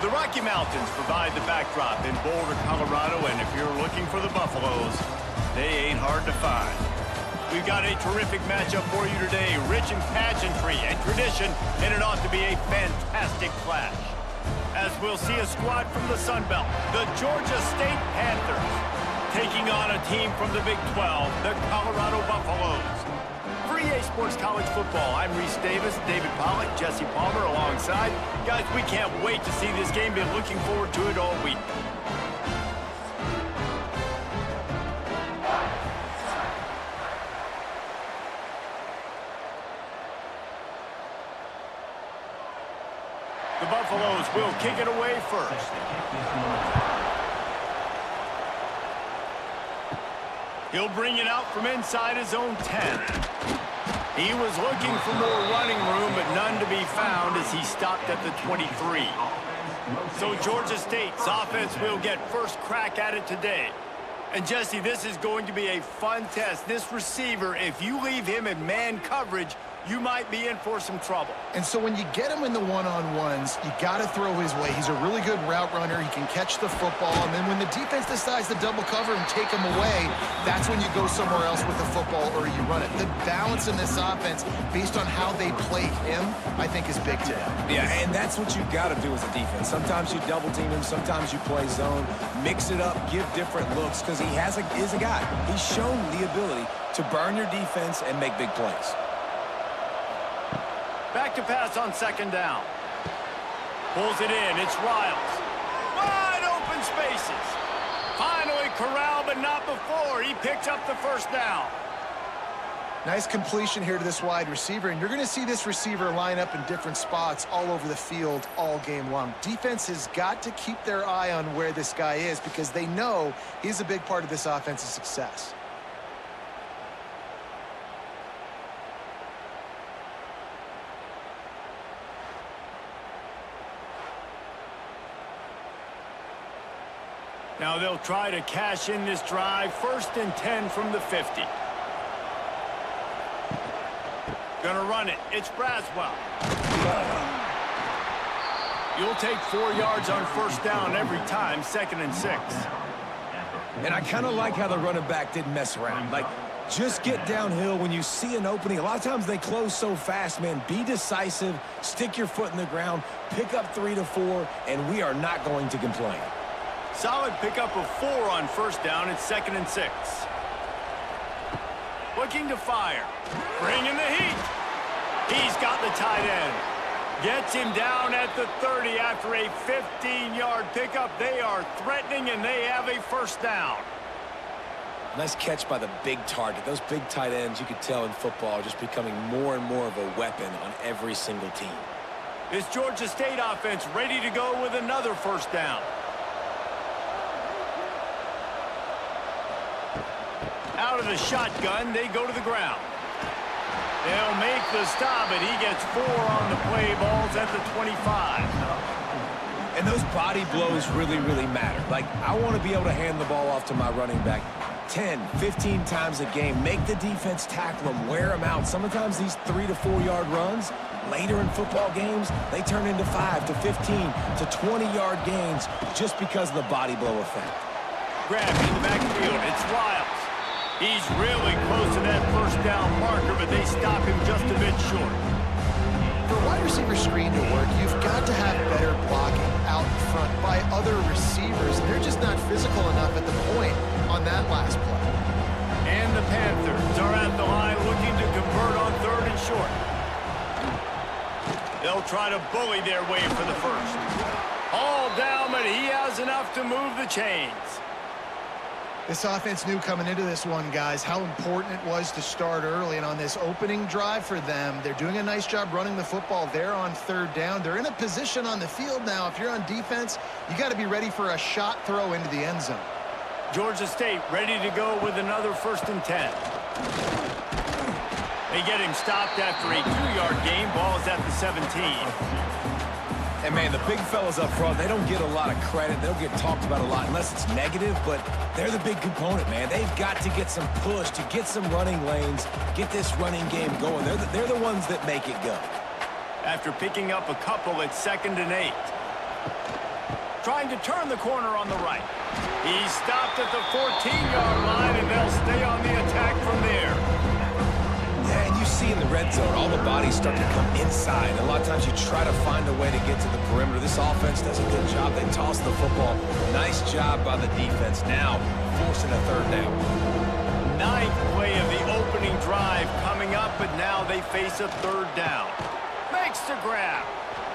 The Rocky Mountains provide the backdrop in Boulder, Colorado, and if you're looking for the Buffaloes, they ain't hard to find. We've got a terrific matchup for you today, rich in pageantry and tradition, and it ought to be a fantastic clash. As we'll see a squad from the Sun Belt, the Georgia State Panthers, taking on a team from the Big 12, the Colorado Buffaloes. For EA Sports College Football, I'm Reese Davis, David Pollack, Jesse Palmer alongside. Guys, we can't wait to see this game. Been looking forward to it all week. The Buffaloes will kick it away first. He'll bring it out from inside his own 10. He was looking for more running room, but none to be found as he stopped at the 23. So Georgia State's offense will get first crack at it today. And Jesse, this is going to be a fun test. This receiver, if you leave him in man coverage, you might be in for some trouble. And so when you get him in the one-on-ones, you got to throw his way. He's a really good route runner. He can catch the football. And then when the defense decides to double cover and take him away, that's when you go somewhere else with the football or you run it. The balance in this offense, based on how they play him, I think is big today. Yeah, and that's what you got to do as a defense. Sometimes you double team him. Sometimes you play zone. Mix it up. Give different looks because he is a guy. He's shown the ability to burn your defense and make big plays. Back to pass on second down. Pulls it in. It's Riles. Wide open spaces. Finally corralled, but not before. He picks up the first down. Nice completion here to this wide receiver, and you're going to see this receiver line up in different spots all over the field all game long. Defense has got to keep their eye on where this guy is because they know he's a big part of this offense's success. Now they'll try to cash in this drive. 1st and 10 from the 50. Gonna run it. It's Braswell. You'll take 4 yards on first down every time, 2nd and 6. And I kind of like how the running back didn't mess around. Like, just get downhill when you see an opening. A lot of times they close so fast, man. Be decisive, stick your foot in the ground, pick up 3 to 4, and we are not going to complain. Solid pickup of 4 on first down. It's 2nd and 6. Looking to fire. Bringing the heat. He's got the tight end. Gets him down at the 30 after a 15-yard pickup. They are threatening, and they have a first down. Nice catch by the big target. Those big tight ends, you could tell in football, are just becoming more and more of a weapon on every single team. This Georgia State offense ready to go with another first down. Out of the shotgun, they go to the ground. They'll make the stop, and he gets 4 on the play. Balls at the 25. And those body blows really, really matter. Like, I want to be able to hand the ball off to my running back 10, 15 times a game. Make the defense tackle them, wear them out. Sometimes these 3 to 4 yard runs, later in football games, they turn into 5 to 15 to 20-yard gains just because of the body blow effect. Grab in the backfield. It's Riles. He's really close to that first down marker, but they stop him just a bit short. For a wide receiver screen to work, you've got to have better blocking out in front by other receivers. They're just not physical enough at the point on that last play. And the Panthers are at the line looking to convert on 3rd and short. They'll try to bully their way for the first. All down, but he has enough to move the chains. This offense knew coming into this one, guys, how important it was to start early. And on this opening drive for them, they're doing a nice job running the football. They're on 3rd down. They're in a position on the field now. If you're on defense, you got to be ready for a shot throw into the end zone. Georgia State ready to go with another 1st and 10. They get him stopped after a 2-yard gain. Ball's at the 17. And, man, the big fellas up front, they don't get a lot of credit. They don't get talked about a lot unless it's negative, but they're the big component, man. They've got to get some push, to get some running lanes, get this running game going. They're the ones that make it go. After picking up a couple, it's 2nd and 8. trying to turn the corner on the right. He's stopped at the 14-yard line, and they'll stay on the attack from there. Yeah, and you see in the red zone, all the bodies start to come inside. A lot of times you try to find a way to get to the perimeter. This offense does a good job. They toss the football. Nice job by the defense. Now, forcing a third down. Ninth play of the opening drive coming up, but now they face a third down. Makes the grab.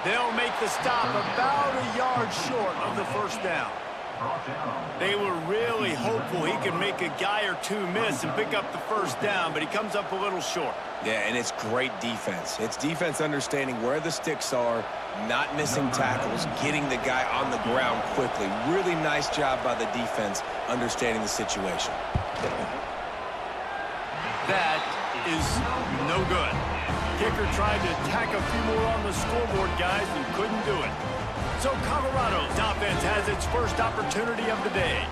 They'll make the stop about a yard short of the first down. They were really hopeful he could make a guy or two miss and pick up the first down, but he comes up a little short. Yeah, and it's great defense. It's defense understanding where the sticks are, not missing tackles, getting the guy on the ground quickly. Really nice job by the defense understanding the situation. That is no good. Kicker tried to tack a few more on the scoreboard, guys, and couldn't do it. So Colorado's offense has its first opportunity of the day.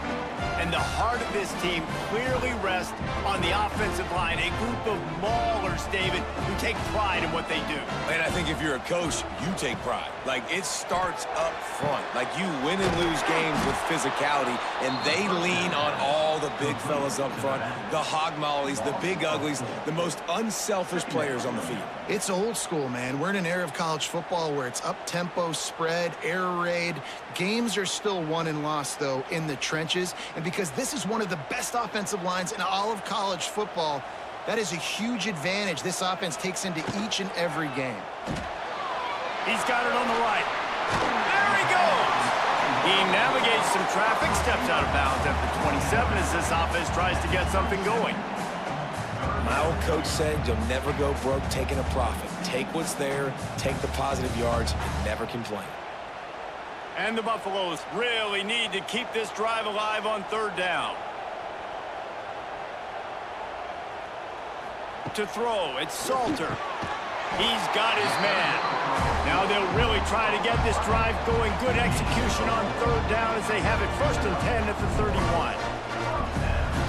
And the heart of this team clearly rests on the offensive line, a group of maulers, David, who take pride in what they do. And I think if you're a coach, you take pride. Like, it starts up front. Like, you win and lose games with physicality, and they lean on all the big fellas up front, the hog mollies, the big uglies, the most unselfish players on the field. It's old school, man. We're in an era of college football where it's up-tempo, spread, air raid. Games are still won and lost, though, in the trenches. And because this is one of the best offensive lines in all of college football, that is a huge advantage this offense takes into each and every game. He's got it on the right. There he goes! He navigates some traffic, steps out of bounds at the 27 as this offense tries to get something going. My old coach said you'll never go broke taking a profit. Take what's there, take the positive yards, and never complain. And the Buffaloes really need to keep this drive alive on third down. To throw, it's Salter. He's got his man. Now they'll really try to get this drive going. Good execution on third down as they have it 1st and 10 at the 31.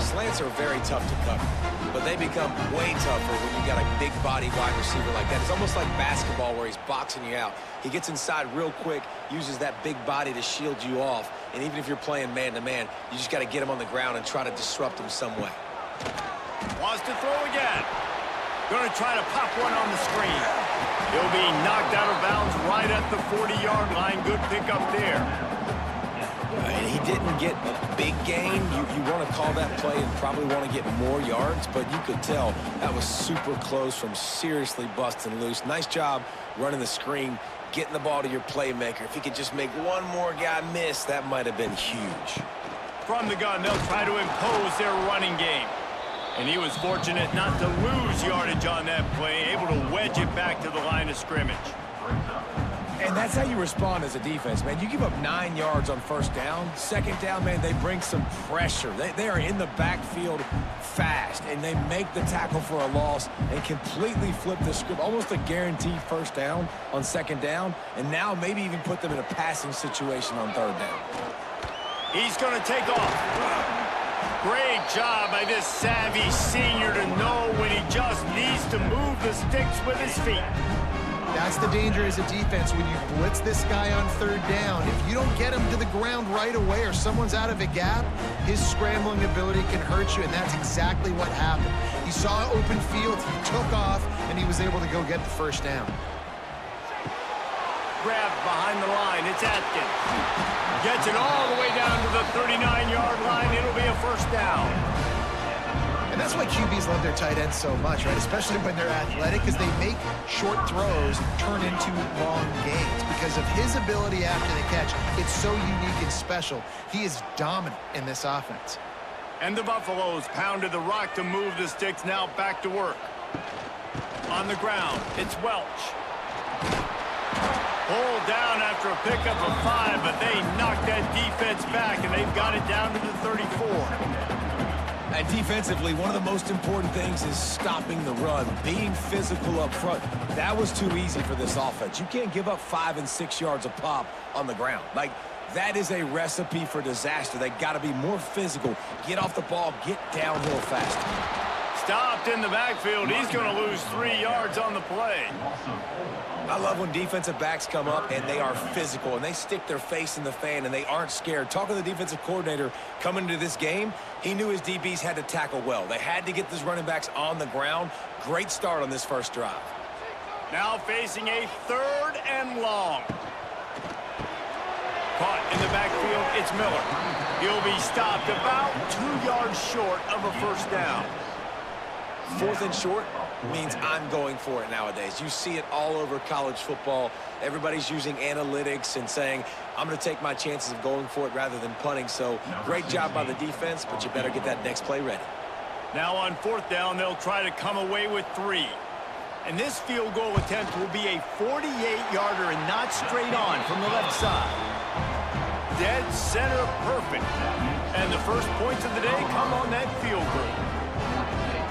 Slants are very tough to cover, but they become way tougher when you got a big body wide receiver like that. It's almost like basketball where he's boxing you out. He gets inside real quick, uses that big body to shield you off, and even if you're playing man-to-man, you just got to get him on the ground and try to disrupt him some way. Wants to throw again. Going to try to pop one on the screen. He'll be knocked out of bounds right at the 40-yard line. Good pickup there. And he didn't get a big gain. You want to call that play and probably want to get more yards, but you could tell that was super close from seriously busting loose. Nice job running the screen, getting the ball to your playmaker. If he could just make one more guy miss, that might have been huge. From the gun, they'll try to impose their running game. And he was fortunate not to lose yardage on that play, able to wedge it back to the line of scrimmage. And that's how you respond as a defense, man. You give up 9 yards on first down. Second down, man, they bring some pressure. They are in the backfield fast, and they make the tackle for a loss and completely flip the script. Almost a guaranteed first down on second down, and now maybe even put them in a passing situation on third down. He's going to take off. Great job by this savvy senior to know when he just needs to move the sticks with his feet. That's the danger as a defense when you blitz this guy on third down. If you don't get him to the ground right away or someone's out of a gap, his scrambling ability can hurt you, and that's exactly what happened. He saw open field, he took off, and he was able to go get the first down. Grabbed behind the line, it's Atkins. Gets it all the way down to the 39-yard line. It'll be a first down. And that's why QBs love their tight ends so much, right? Especially when they're athletic, because they make short throws turn into long gains. Because of his ability after the catch, it's so unique and special. He is dominant in this offense. And the Buffaloes pounded the rock to move the sticks. Now back to work. On the ground, it's Welch. Pulled down after a pickup of 5, but they knocked that defense back, and they've got it down to the 34. And defensively, one of the most important things is stopping the run, being physical up front. That was too easy for this offense. You can't give up 5 and 6 yards a pop on the ground. Like, that is a recipe for disaster. They got to be more physical, get off the ball, get downhill faster. stopped in the backfield. He's going to lose 3 yards on the play. I love when defensive backs come up and they are physical and they stick their face in the fan and they aren't scared. Talking to the defensive coordinator coming into this game, he knew his DBs had to tackle well. They had to get these running backs on the ground. Great start on this first drive. Now facing a 3rd and long. Caught in the backfield, it's Miller. He'll be stopped about 2 yards short of a first down. 4th and short means I'm going for it nowadays. You see it all over college football. Everybody's using analytics and saying, I'm going to take my chances of going for it rather than punting. So great job by the defense, but you better get that next play ready. Now on 4th down, they'll try to come away with 3. And this field goal attempt will be a 48-yarder and not straight on from the left side. Dead center perfect. And the first points of the day come on that field goal.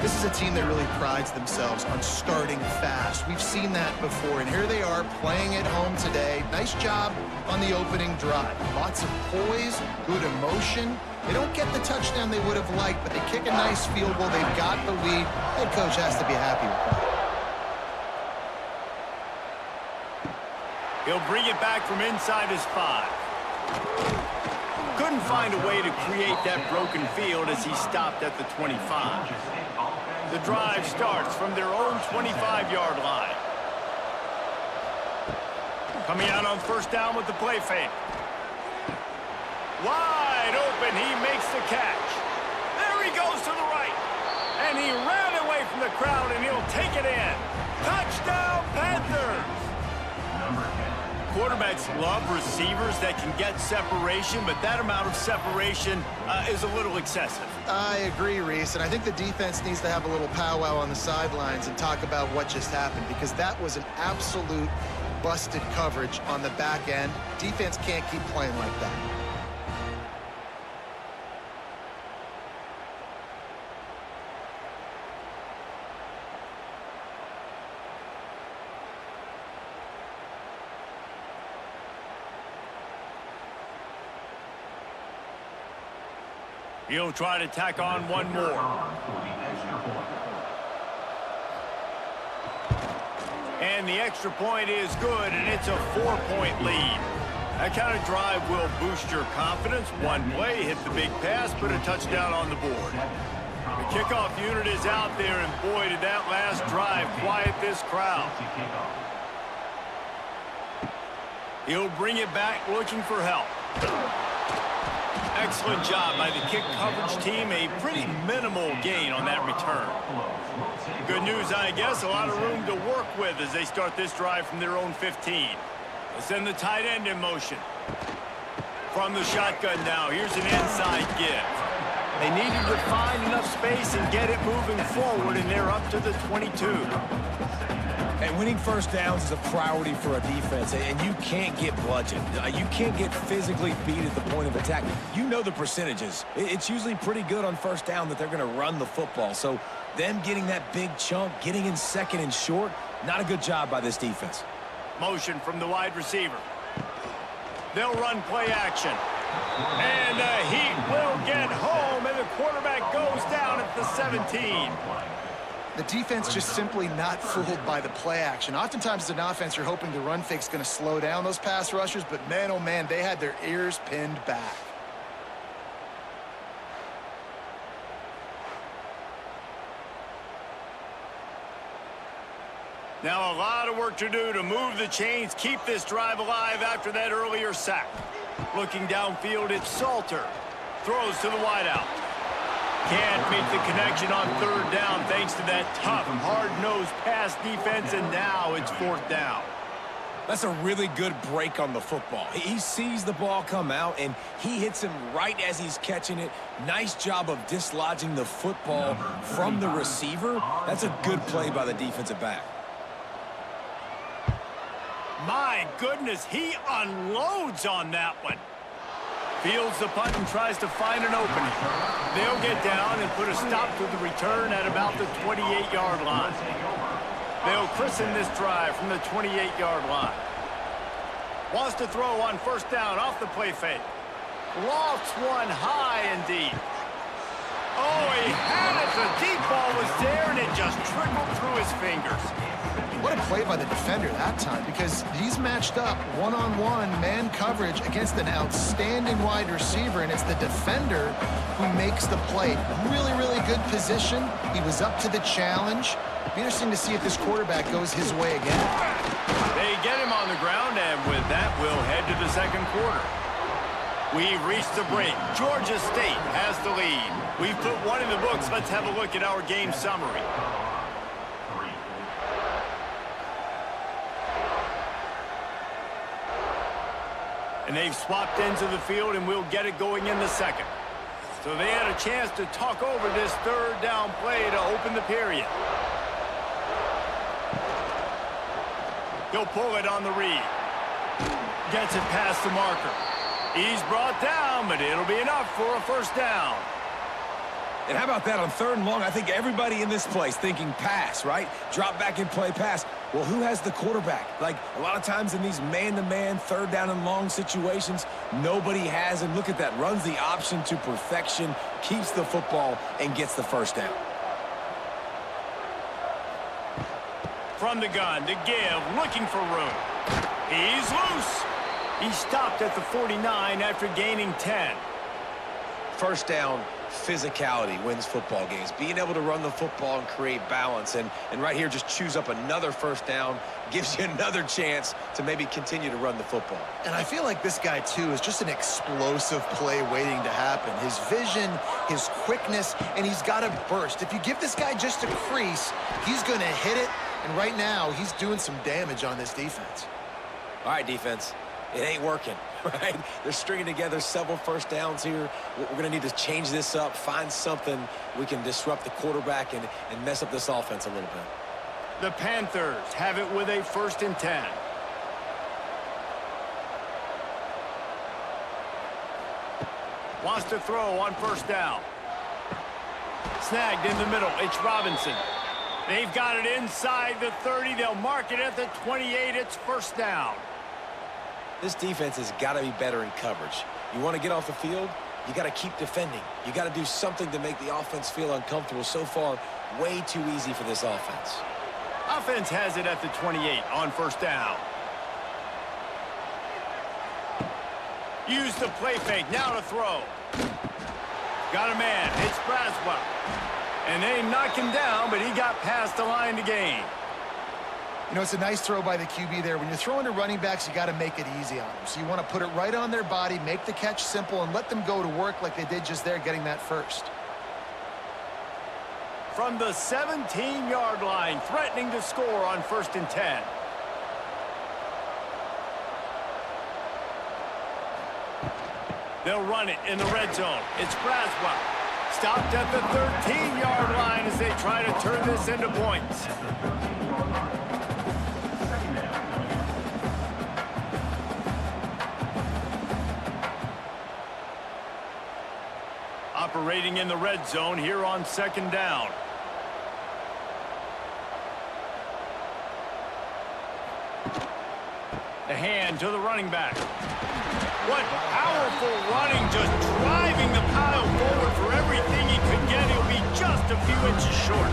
This is a team that really prides themselves on starting fast. We've seen that before, and here they are playing at home today. Nice job on the opening drive. Lots of poise, good emotion. They don't get the touchdown they would have liked, but they kick a nice field goal. They've got the lead. Head coach has to be happy with that. He'll bring it back from inside his 5. Couldn't find a way to create that broken field as he stopped at the 25. The drive starts from their own 25-yard line. Coming out on 1st down with the play fake. Wide open, he makes the catch. There he goes to the right. And he ran away from the crowd, and he'll take it in. Touchdown, Panthers! Quarterbacks love receivers that can get separation, but that amount of separation is a little excessive. I agree, Reese, and I think the defense needs to have a little powwow on the sidelines and talk about what just happened, because that was an absolute busted coverage on the back end. Defense can't keep playing like that. He'll try to tack on one more. And the extra point is good, and it's a 4-point lead. That kind of drive will boost your confidence. One play, hit the big pass, put a touchdown on the board. The kickoff unit is out there, and boy, did that last drive quiet this crowd. He'll bring it back looking for help. Excellent job by the kick coverage team. A pretty minimal gain on that return. Good news, I guess. A lot of room to work with as they start this drive from their own 15. They'll send the tight end in motion. From the shotgun now, here's an inside give. They needed to find enough space and get it moving forward, and they're up to the 22. And winning first downs is a priority for a defense, and you can't get bludgeoned. You can't get physically beat at the point of attack. You know the percentages. It's usually pretty good on first down that they're going to run the football. So them getting that big chunk, getting in 2nd and short, not a good job by this defense. Motion from the wide receiver. They'll run play action. And the Heat will get home, and the quarterback goes down at the 17. The defense just simply not fooled by the play action. Oftentimes as an offense, you're hoping the run fake's going to slow down those pass rushers, but man, oh man, they had their ears pinned back. Now a lot of work to do to move the chains, keep this drive alive after that earlier sack. Looking downfield, it's Salter. Throws to the wideout. Can't make the connection on 3rd down thanks to that tough, hard-nosed pass defense, and now it's 4th down. That's a really good break on the football. He sees the ball come out, and he hits him right as he's catching it. Nice job of dislodging the football from the receiver. That's a good play by the defensive back. My goodness, he unloads on that one. Fields the punt and tries to find an opening. They'll get down and put a stop to the return at about the 28-yard line. They'll christen this drive from the 28-yard line. Wants to throw on 1st down off the play fake. Lofts one high and deep. Oh, he had it. The deep ball was there, and it just trickled through his fingers. What a play by the defender that time, because he's matched up one-on-one man coverage against an outstanding wide receiver, and it's the defender who makes the play. Really, really good position. He was up to the challenge. Be interesting to see if this quarterback goes his way again. They get him on the ground, and with that, we'll head to the second quarter. We've reached the break. Georgia State has the lead. We've put one in the books. Let's have a look at our game summary. And they've swapped ends of the field, and we'll get it going in the second. So they had a chance to talk over this third down play to open the period. He'll pull it on the read. Gets it past the marker. He's brought down, but it'll be enough for a first down. And how about that on 3rd and long? I think everybody in this place thinking pass, right? Drop back and play pass. Well, who has the quarterback? Like, a lot of times in these man-to-man, 3rd down and long situations, nobody has him. Look at that. Runs the option to perfection, keeps the football, and gets the first down. From the gun to give, looking for room. He's loose. He stopped at the 49 after gaining 10. First down, physicality wins football games. Being able to run the football and create balance. And right here, just choose up another first down, gives you another chance to maybe continue to run the football. And I feel like this guy, too, is just an explosive play waiting to happen. His vision, his quickness, and he's got a burst. If you give this guy just a crease, he's going to hit it. And right now, he's doing some damage on this defense. All right, defense. It ain't working, right? They're stringing together several first downs here. We're going to need to change this up, find something we can disrupt the quarterback and mess up this offense a little bit. The Panthers have it with a 1st and 10. Wants to throw on first down. Snagged in the middle. It's Robinson. They've got it inside the 30. They'll mark it at the 28. It's first down. This defense has got to be better in coverage. You want to get off the field, you got to keep defending. You got to do something to make the offense feel uncomfortable. So far, way too easy for this offense. Offense has it at the 28 on first down. Use the play fake. Now to throw. Got a man. It's Braswell. And they knock him down, but he got past the line to gain. You know, it's a nice throw by the QB there. When you're throwing to running backs, you got to make it easy on them. So you want to put it right on their body, make the catch simple, and let them go to work like they did just there, getting that first. From the 17-yard line, threatening to score on 1st and 10. They'll run it in the red zone. It's Braswell. Stopped at the 13-yard line as they try to turn this into points. Operating in the red zone here on 2nd down. The hand to the running back. What powerful running, just driving the pile forward for everything he could get. He'll be just a few inches short.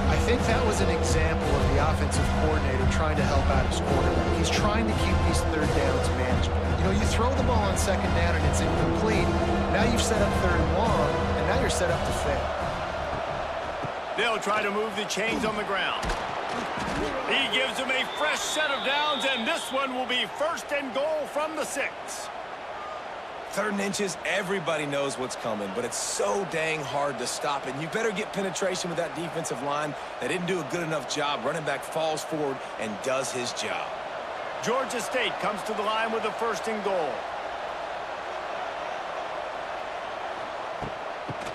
I think that was an example of the offensive coordinator trying to help out his quarterback. He's trying to keep these 3rd downs manageable. You know, you throw the ball on 2nd down and it's incomplete. Now you've set up 3rd and long, and now you're set up to fail. They'll try to move the chains on the ground. He gives them a fresh set of downs, and this one will be 1st and goal from the 6. 3rd and inches, everybody knows what's coming, but it's so dang hard to stop it. You better get penetration with that defensive line. They didn't do a good enough job. Running back falls forward and does his job. Georgia State comes to the line with a 1st and goal.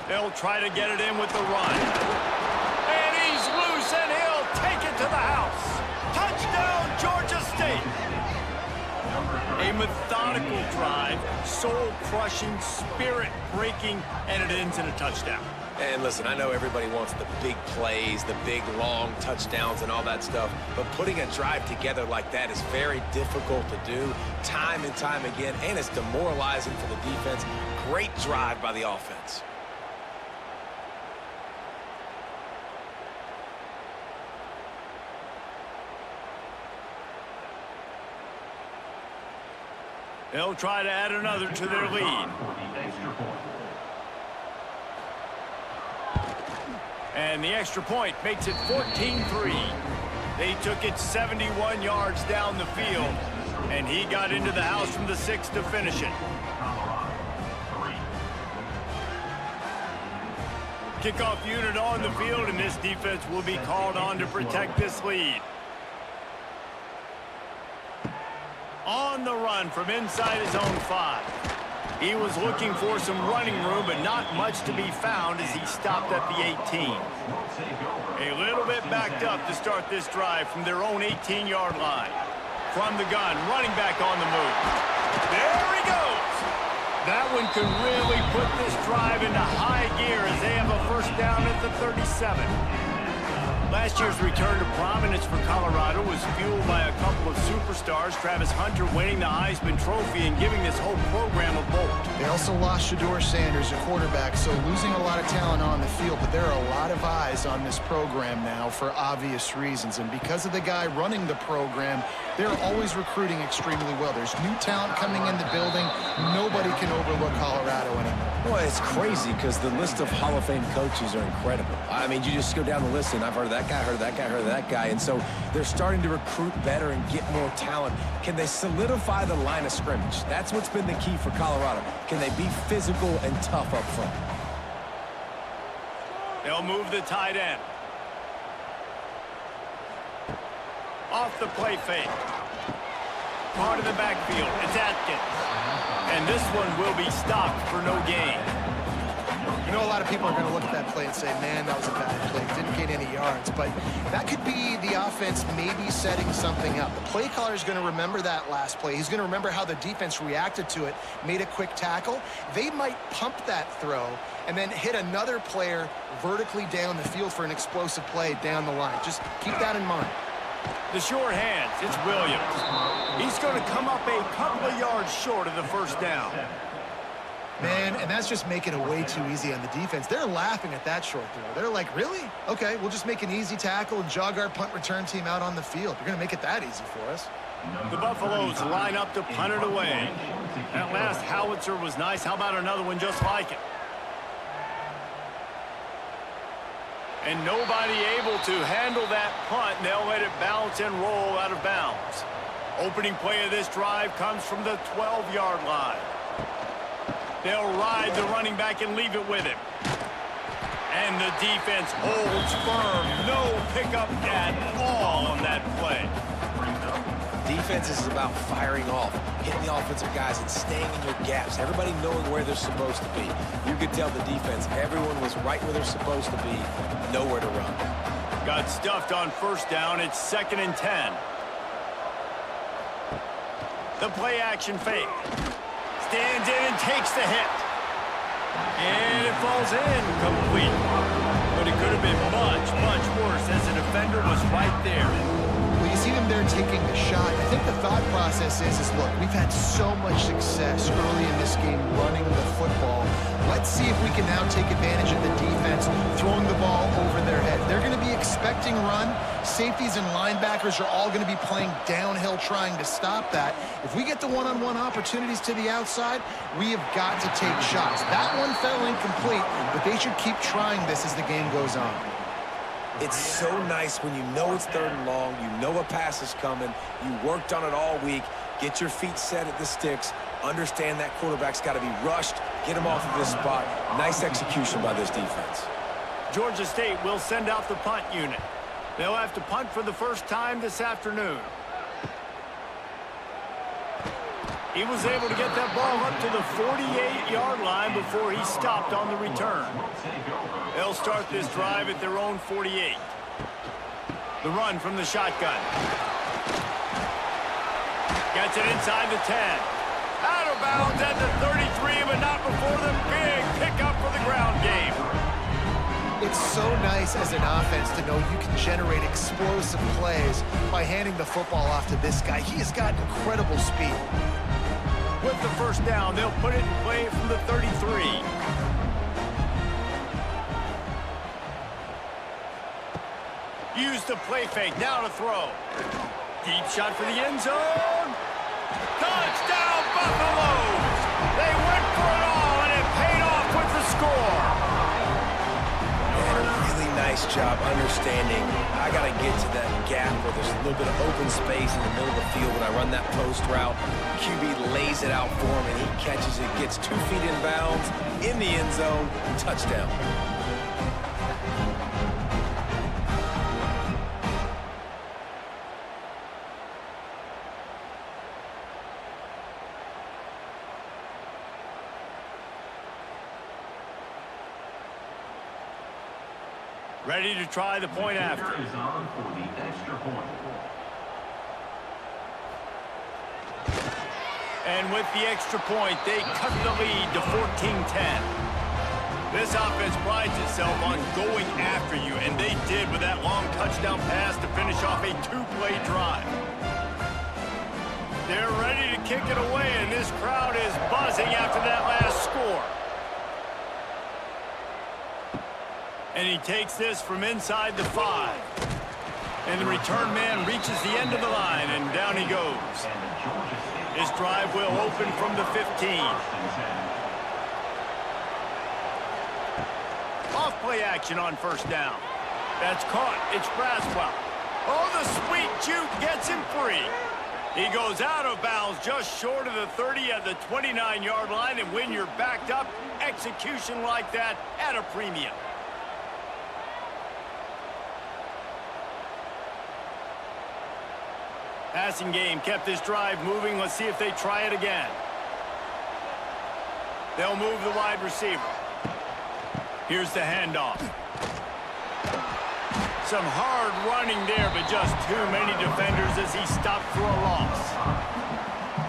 They'll try to get it in with the run. And he's loose, and he'll take it to the house. Touchdown, Georgia State. A methodical drive, soul-crushing, spirit-breaking, and it ends in a touchdown. And listen, I know everybody wants the big plays, the big, long touchdowns and all that stuff, but putting a drive together like that is very difficult to do time and time again, and it's demoralizing for the defense. Great drive by the offense. They'll try to add another to their lead. And the extra point makes it 14-3. They took it 71 yards down the field, and he got into the house from the 6 to finish it. Kickoff unit on the field, and this defense will be called on to protect this lead. On the run from inside his own 5. He was looking for some running room, but not much to be found as he stopped at the 18. A little bit backed up to start this drive from their own 18-yard line. From the gun, running back on the move. There he goes! That one could really put this drive into high gear as they have a first down at the 37. Last year's return to prominence for Colorado was fueled by a couple of superstars, Travis Hunter winning the Heisman Trophy and giving this whole program a bolt. They also lost Shedeur Sanders, a quarterback, so losing a lot of talent on the field, but there are a lot of eyes on this program now for obvious reasons, and because of the guy running the program, they're always recruiting extremely well. There's new talent coming in the building. Nobody can overlook Colorado anymore. Well, it's crazy because the list of Hall of Fame coaches are incredible. I mean, you just go down the list, and I've heard of that guy, heard of that guy, heard of that guy. And so they're starting to recruit better and get more talent. Can they solidify the line of scrimmage? That's what's been the key for Colorado. Can they be physical and tough up front? They'll move the tight end. Off the play fake. Part of the backfield. It's Atkins. And this one will be stopped for no gain. You know, a lot of people are going to look at that play and say, man, that was a bad play. Didn't gain any yards. But that could be the offense maybe setting something up. The play caller is going to remember that last play. He's going to remember how the defense reacted to it, made a quick tackle. They might pump that throw and then hit another player vertically down the field for an explosive play down the line. Just keep that in mind. The short hands, it's Williams. He's going to come up a couple of yards short of the first down. Man, and that's just making it way too easy on the defense. They're laughing at that short throw. They're like, really? Okay, we'll just make an easy tackle and jog our punt return team out on the field. You're going to make it that easy for us. The Buffaloes line up to punt it away. That last howitzer was nice. How about another one just like it? And nobody able to handle that punt, and they'll let it bounce and roll out of bounds. Opening play of this drive comes from the 12-yard line. They'll ride the running back and leave it with him. And the defense holds firm. No pickup at all on that play. Defense is about firing off, hitting the offensive guys, and staying in your gaps. Everybody knowing where they're supposed to be. You could tell the defense, everyone was right where they're supposed to be, nowhere to run. Got stuffed on first down. It's 2nd and 10. The play action fake. Stands in and takes the hit. And it falls in complete. But it could have been much, much worse as the defender was right there. Well, you see them there taking the shot. I think the thought process is look, we've had so much success early in this game running the football. Let's see if we can now take advantage of the defense throwing the ball over their head. They're going to be expecting run. Safeties and linebackers are all going to be playing downhill trying to stop that. If we get the one-on-one opportunities to the outside, we have got to take shots. That one fell incomplete, but they should keep trying this as the game goes on. It's so nice when you know it's 3rd and long, you know a pass is coming, you worked on it all week, get your feet set at the sticks, understand that quarterback's got to be rushed, get him off of this spot. Nice execution by this defense. Georgia State will send out the punt unit. They'll have to punt for the first time this afternoon. He was able to get that ball up to the 48-yard line before he stopped on the return. They'll start this drive at their own 48. The run from the shotgun. Gets it inside the 10. Out of bounds at the 33, but not before the big pickup for the ground game. It's so nice as an offense to know you can generate explosive plays by handing the football off to this guy. He has got incredible speed. With the first down, they'll put it in play from the 33. Use the play fake, now to throw. Deep shot for the end zone. Touchdown, Buffalo! understanding I got to get to that gap where there's a little bit of open space in the middle of the field when I run that post route. QB lays it out for him, and he catches it, gets 2 feet in bounds, in the end zone, touchdown. Ready to try the point after. And with the extra point, they cut the lead to 14-10. This offense prides itself on going after you, and they did with that long touchdown pass to finish off a 2-play drive. They're ready to kick it away, and this crowd is buzzing after that last score. And he takes this from inside the 5. And the return man reaches the end of the line, and down he goes. His drive will open from the 15. Off-play action on first down. That's caught. It's Braswell. Oh, the sweet juke gets him free. He goes out of bounds just short of the 30 at the 29-yard line, and when you're backed up, execution like that at a premium. Passing game kept this drive moving. Let's see if they try it again. They'll move the wide receiver. Here's the handoff. Some hard running there, but just too many defenders as he stopped for a loss.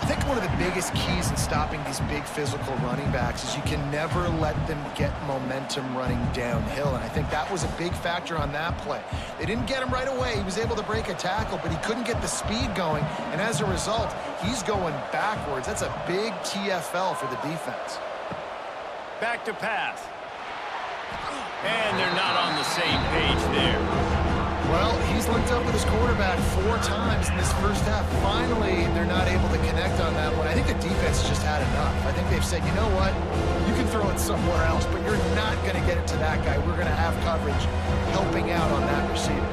I think one of the biggest keys in stopping these big physical running backs is you can never let them get momentum running downhill, and I think that was a big factor on that play. They didn't get him right away. He was able to break a tackle, but he couldn't get the speed going, and as a result, he's going backwards. That's a big TFL for the defense. Back to pass. And they're not on the same page there. Well, he's linked up with his quarterback 4 times in this first half. Finally, they're not able to connect on that one. I think the defense just had enough. I think they've said, you know what? You can throw it somewhere else, but you're not going to get it to that guy. We're going to have coverage helping out on that receiver.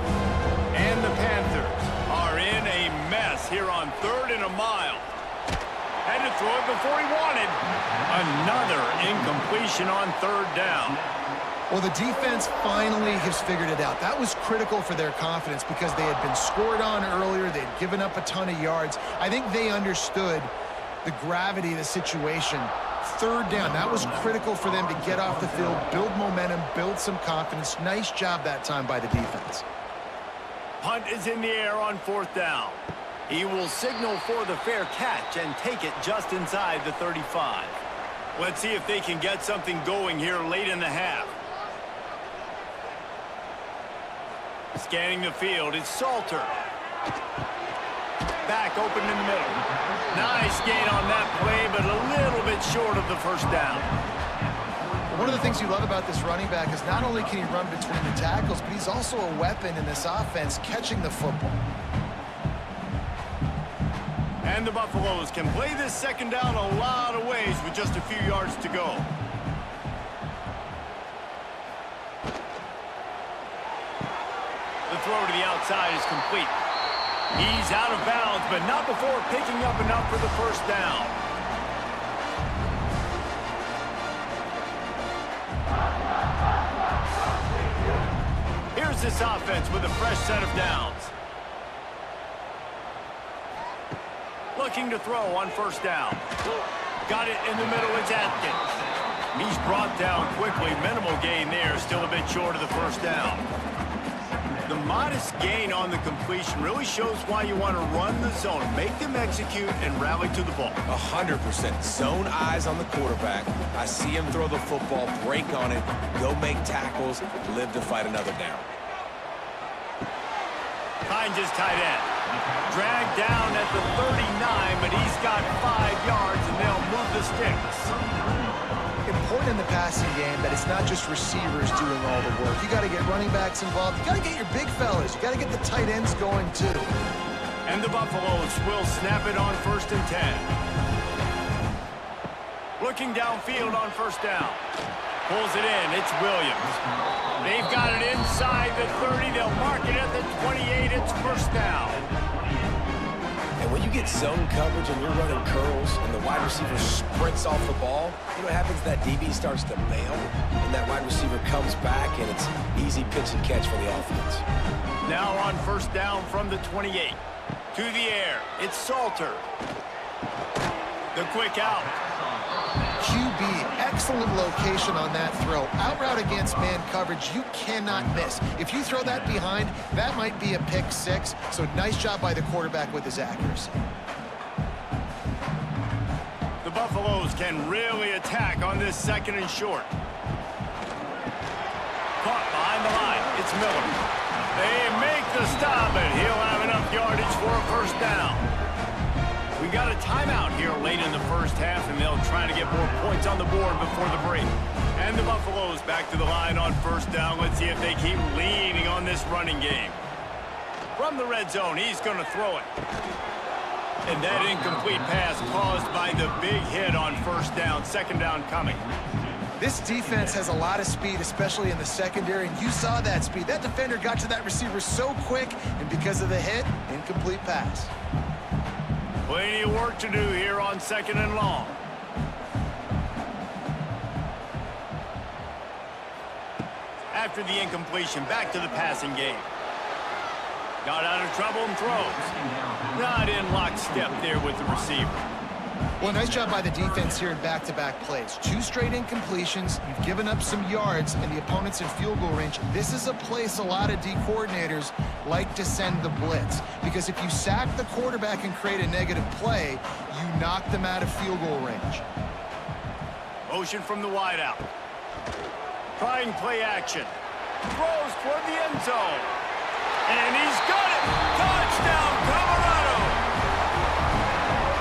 And the Panthers are in a mess here on 3rd and a mile. Had to throw it before he wanted. Another incompletion on 3rd down. Well, the defense finally has figured it out. That was critical for their confidence because they had been scored on earlier. They had given up a ton of yards. I think they understood the gravity of the situation. 3rd down, that was critical for them to get off the field, build momentum, build some confidence. Nice job that time by the defense. Punt is in the air on 4th down. He will signal for the fair catch and take it just inside the 35. Let's see if they can get something going here late in the half. Scanning the field, it's Salter. Back open in the middle. Nice gain on that play, but a little bit short of the first down. One of the things you love about this running back is not only can he run between the tackles, but he's also a weapon in this offense catching the football. And the Buffaloes can play this 2nd down a lot of ways with just a few yards to go. The throw to the outside is complete. He's out of bounds, but not before picking up enough for the first down. Here's this offense with a fresh set of downs. Looking to throw on 1st down. Got it in the middle, it's Atkins. He's brought down quickly. Minimal gain there, still a bit short of the first down. The modest gain on the completion really shows why you want to run the zone, make them execute, and rally to the ball. 100%. Zone eyes on the quarterback. I see him throw the football, break on it, go make tackles, live to fight another down. Finds his tight end. Dragged down at the 39, but he's got 5 yards, and they'll move the Stix. Important in the passing game that it's not just receivers doing all the work. You got to get running backs involved. You got to get your big fellas. You got to get the tight ends going too. And the Buffaloes will snap it on 1st and 10. Looking downfield on 1st down. Pulls it in. It's Williams. They've got it inside the 30. They'll mark it at the 28. It's first down. And when you get zone coverage and you're running curls and the wide receiver sprints off the ball, you know what happens? That DB starts to bail, and that wide receiver comes back, and it's easy pitch and catch for the offense. Now on first down from the 28. To the air. It's Salter. The quick out. QB, excellent location on that throw. Out route against man coverage, you cannot miss. If you throw that behind, that might be a pick six. So nice job by the quarterback with his accuracy. The Buffaloes can really attack on this second and short. Caught behind the line. It's Miller. They make the stop, and he'll have enough yardage for a first down. We got a timeout here late in the first half, and they'll try to get more points on the board before the break. And the Buffaloes back to the line on first down. Let's see if they keep leaning on this running game. From the red zone, he's going to throw it. And that incomplete pass caused by the big hit on first down. Second down coming. This defense has a lot of speed, especially in the secondary, and you saw that speed. That defender got to that receiver so quick, and because of the hit, incomplete pass. Plenty of work to do here on second and long. After the incompletion, back to the passing game. Got out of trouble and throws. Not in lockstep there with the receiver. Well, nice job by the defense here in back-to-back plays. 2 straight incompletions. You've given up some yards, and the opponent's in field goal range. This is a place a lot of D coordinators like to send the blitz, because if you sack the quarterback and create a negative play, you knock them out of field goal range. Motion from the wideout. Trying play action. Throws toward the end zone. And he's got it! Touchdown, Colorado!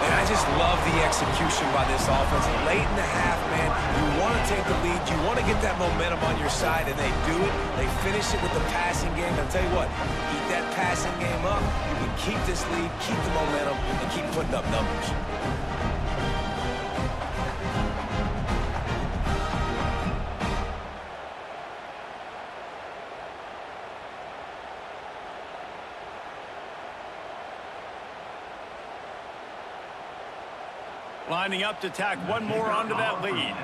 And I just love the execution by this offense. Late in the half, man, you want to take the lead. You want to get that momentum on your side, and they do it. They finish it with the passing game. I'll tell you what, keep that passing game up. You can keep this lead, keep the momentum, and keep putting up numbers. Lining up to tack one more onto that lead.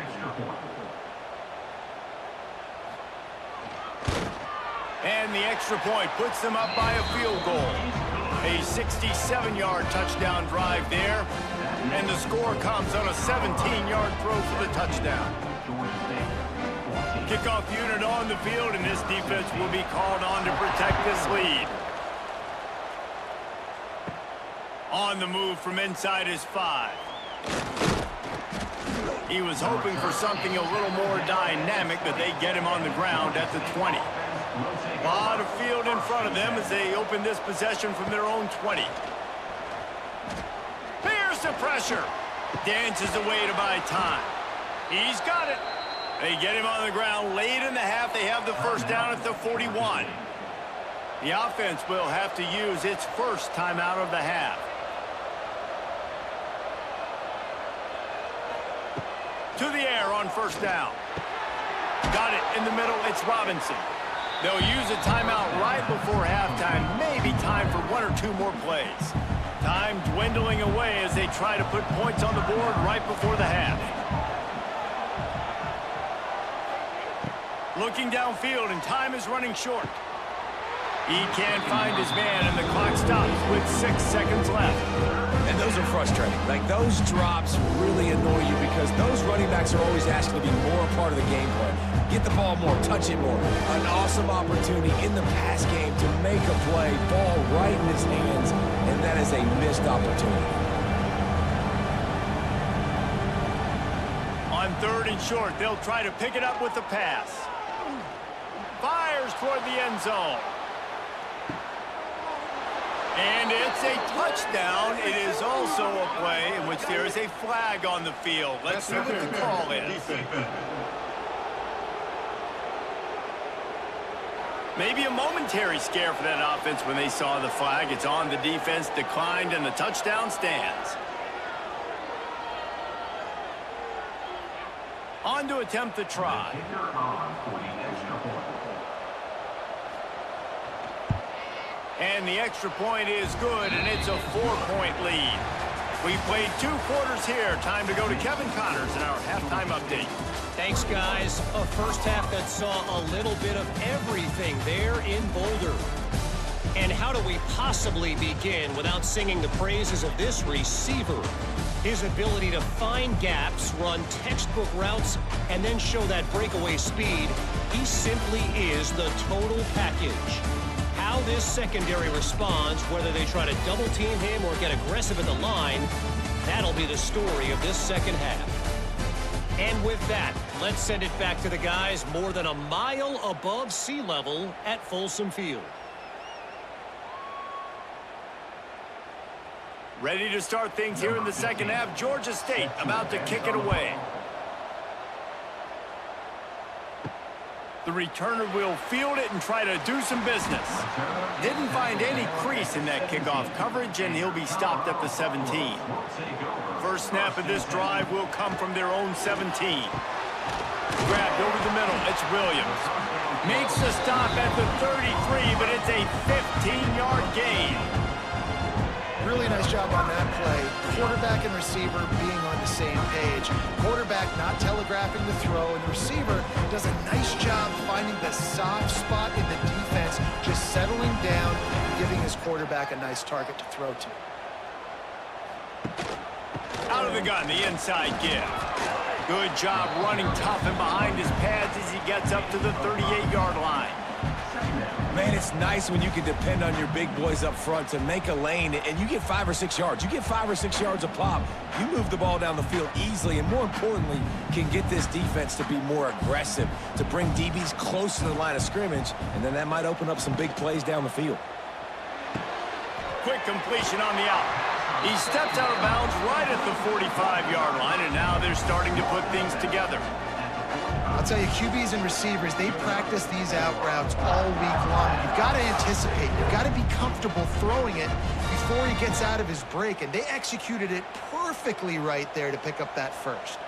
And the extra point puts them up by a field goal. A 67-yard touchdown drive there. And the score comes on a 17-yard throw for the touchdown. Kickoff unit on the field, and this defense will be called on to protect this lead. On the move from inside his 5. He was hoping for something a little more dynamic, but they get him on the ground at the 20. A lot of field in front of them as they open this possession from their own 20. Here's the pressure. Dances away to buy time. He's got it. They get him on the ground late in the half. They have the first down at the 41. The offense will have to use its first timeout of the half. To the air on first down. Got it in the middle. It's Robinson. They'll use a timeout right before halftime. Maybe time for 1 or 2 more plays. Time dwindling away as they try to put points on the board right before the half. Looking downfield, and time is running short. He can't find his man, and the clock stops with 6 seconds left. And those are frustrating. Like, those drops really annoy you because those running backs are always asking to be more a part of the game plan. Get the ball more, touch it more. An awesome opportunity in the pass game to make a play, ball right in his hands, and that is a missed opportunity. On 3rd and short, they'll try to pick it up with the pass. Fires toward the end zone. And it's a touchdown. It is also a play in which there is a flag on the field. Let's see what the call is. Maybe a momentary scare for that offense when they saw the flag. It's on, the defense declined, and the touchdown stands. On to attempt the try. And the extra point is good, and it's a 4-point lead. We played 2 quarters here. Time to go to Kevin Connors in our halftime update. Thanks, guys. A first half that saw a little bit of everything there in Boulder. And how do we possibly begin without singing the praises of this receiver? His ability to find gaps, run textbook routes, and then show that breakaway speed. He simply is the total package. How this secondary responds, whether they try to double team him or get aggressive at the line, that'll be the story of this second half. And with that, let's send it back to the guys more than a mile above sea level at Folsom Field. Ready to start things here in the second half. Georgia State about to kick it away. The returner will field it and try to do some business. Didn't find any crease in that kickoff coverage, and he'll be stopped at the 17. First snap of this drive will come from their own 17. Grabbed over the middle. It's Williams. Makes the stop at the 33, but it's a 15-yard gain. Really nice job on that play. Quarterback and receiver being on the same page. Quarterback not telegraphing the throw, and the receiver does a nice job finding the soft spot in the defense, just settling down and giving his quarterback a nice target to throw to. Out of the gun, the inside give. Good job running tough and behind his pads as he gets up to the 38-yard line. Man, it's nice when you can depend on your big boys up front to make a lane, and you get 5 or 6 yards. You get 5 or 6 yards a pop. You move the ball down the field easily, and more importantly, can get this defense to be more aggressive, to bring DBs close to the line of scrimmage, and then that might open up some big plays down the field. Quick completion on the out. He steps out of bounds right at the 45-yard line, and now they're starting to put things together. I'll tell you, QBs and receivers, they practice these out routes all week long. You've got to anticipate. You've got to be comfortable throwing it before he gets out of his break, and they executed it perfectly right there to pick up that first.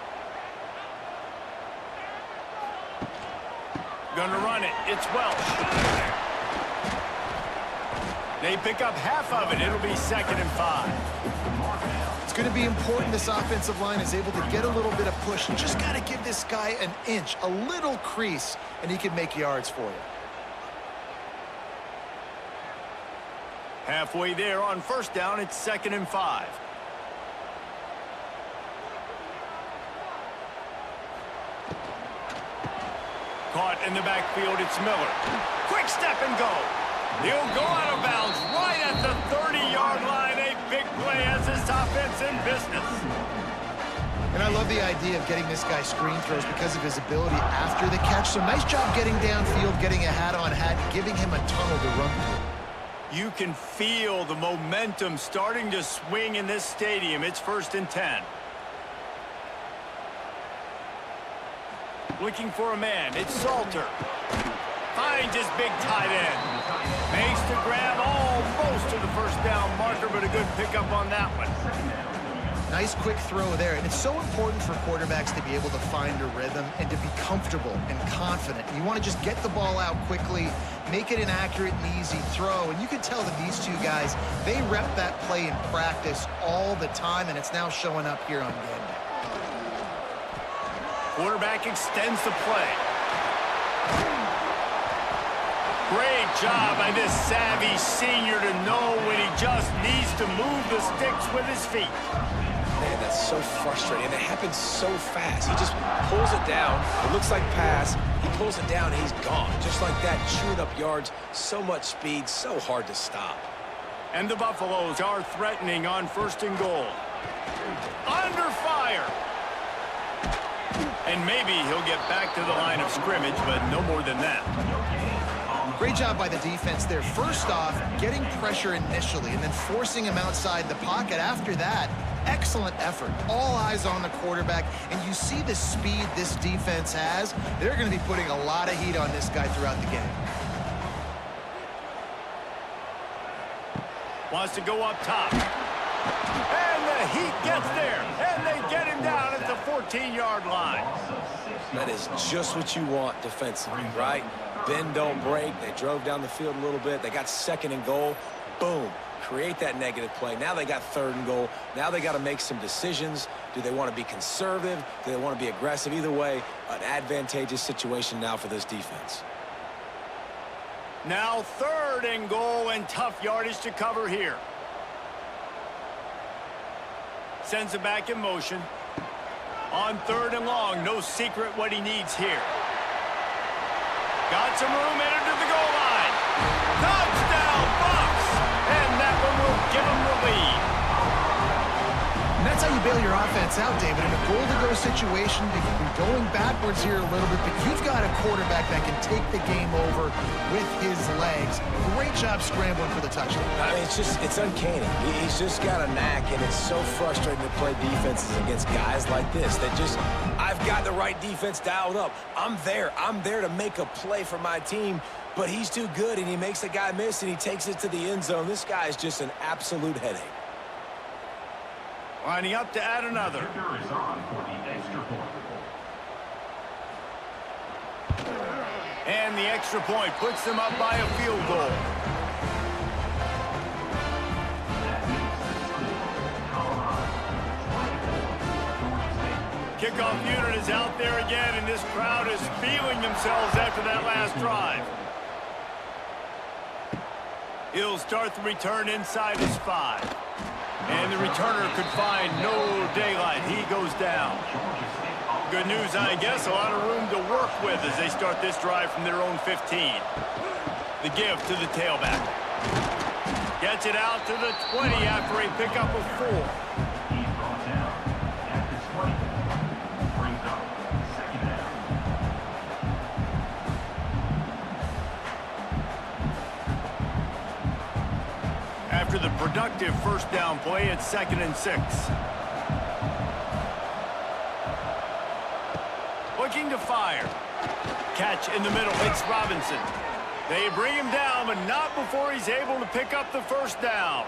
Gonna run it. It's Welch. They pick up half of it. It'll be 2nd and 5. It's going to be important this offensive line is able to get a little bit of push. You just got to give this guy an inch, a little crease, and he can make yards for you. Halfway there on first down, it's 2nd and 5. Caught in the backfield, it's Miller. Quick step and go. He'll go out of bounds right at the 30-yard line. A big play as this offense in business. And I love the idea of getting this guy screen throws because of his ability after the catch. So nice job getting downfield, getting a hat-on-hat, giving him a tunnel to run through. You can feel the momentum starting to swing in this stadium. It's 1st and 10. Looking for a man. It's Salter. Finds his big tight end. Makes the grab almost to the first down marker, but a good pickup on that one. Nice quick throw there, and it's so important for quarterbacks to be able to find a rhythm and to be comfortable and confident. You want to just get the ball out quickly, make it an accurate and easy throw, and you can tell that these two guys, they rep that play in practice all the time, and it's now showing up here on game day. Quarterback extends the play. Great job by this savvy senior to know when he just needs to move the sticks with his feet. Man, that's so frustrating, and it happens so fast. He just pulls it down. It looks like pass. He pulls it down, and he's gone. Just like that, chewing up yards. So much speed, so hard to stop. And the Buffaloes are threatening on 1st and goal. Under fire. And maybe he'll get back to the line of scrimmage, but no more than that. Great job by the defense there. First off, getting pressure initially and then forcing him outside the pocket. After that, excellent effort. All eyes on the quarterback, and you see the speed this defense has. They're going to be putting a lot of heat on this guy throughout the game. Wants to go up top. And the heat gets there, and they get him down at the 14-yard line. That is just what you want defensively, right? Bend, don't break. They drove down the field a little bit. They got 2nd and goal. Boom. Create that negative play. Now they got 3rd and goal. Now they got to make some decisions. Do they want to be conservative? Do they want to be aggressive? Either way, an advantageous situation now for this defense. Now 3rd and goal and tough yardage to cover here. Sends it back in motion. On 3rd and long, no secret what he needs here. Got some room, entered to the goal line. Touchdown, Bucks! And that one will give him the lead. And that's how you bail your offense out, David. In a goal-to-go situation, you can be going backwards here a little bit, but you've got a quarterback that can take the game over with his legs. Great job scrambling for the touchdown. I mean, it's uncanny. He's just got a knack, and it's so frustrating to play defenses against guys like this that just, I've got the right defense dialed up. I'm there to make a play for my team, but he's too good, and he makes the guy miss, and he takes it to the end zone. This guy is just an absolute headache. Lining up to add another. And the extra point puts them up by a field goal. Kickoff unit is out there again, and this crowd is feeling themselves after that last drive. He'll start the return inside his 5. And the returner could find no daylight. He goes down. Good news, I guess, a lot of room to work with as they start this drive from their own 15. The give to the tailback. Gets it out to the 20 after a pickup of 4. After the productive first down play, it's 2nd and 6. Looking to fire. Catch in the middle. It's Robinson. They bring him down, but not before he's able to pick up the first down.